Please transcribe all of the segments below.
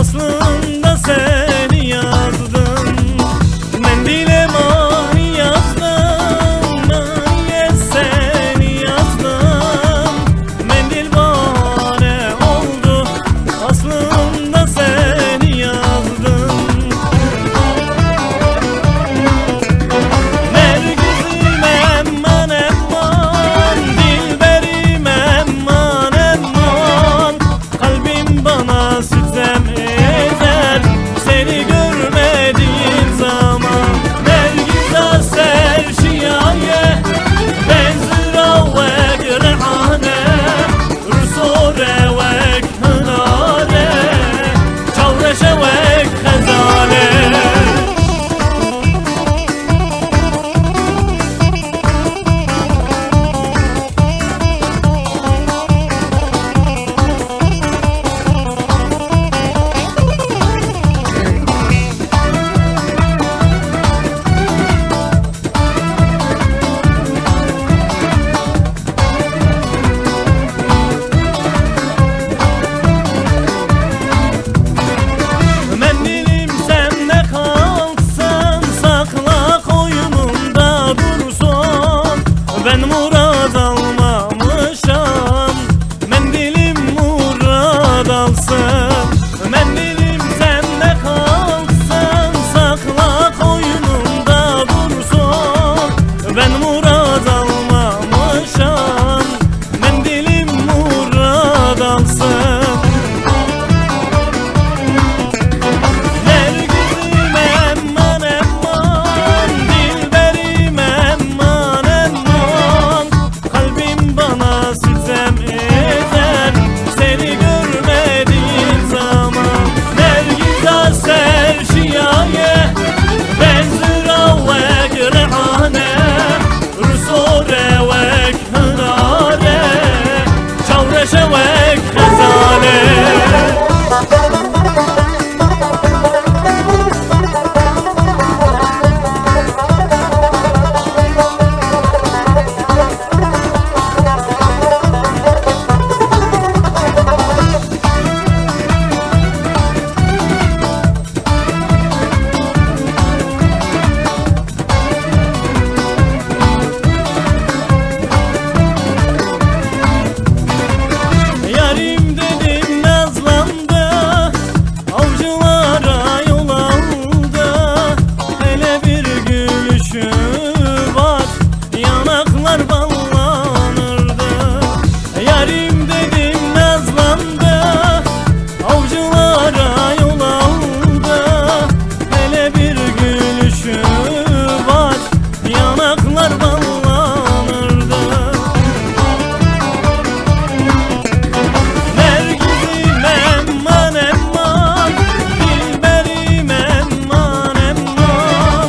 aslında seni yazdım. Mendile mani yazdım, maniye seni yazdım. Mendil bahane oldu, aslında seni yazdım. Nergizim emman emman, dilberim emman emman. Kalbim bana sitem eder seni görmediğim zaman. Nergiza serşiyaye benziravek rehane, rusorevek hınare, çavreşevek khezane. Mendilim sende kalsın, sakla koynumda dursun. Ben murad almamışam, mendilim murad alsın. Mendilim sende kalsın, sakla koynumda dursun. Ben murad almamışam, mendilim murad alsın. Nergizim emman emman, dilberim emman emman. Kalbim bana sitem eder seni görmediğim zaman. Nergiza serşiyaye benziravek rehane, rusorevek hınare, çavreşevek khezane. Yarim dedim nazlandı, avcılara yol aldı. Hele bir gülüşü var, yanaklar ballanırdı. Yarim dedim nazlandı, avcılara yol aldı. Hele bir gülüşü var, yanaklar ballanırdı. Nergizim emman emman, dilberim emman emman.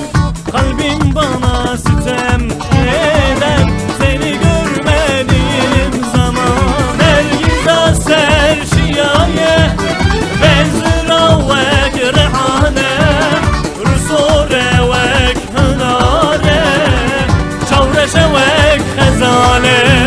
Kalbim bana sitem eder seni görmediğim zaman. Nergiza serşiyaye benziravek rehane, rusorevek hınare, çavreşevek khezane.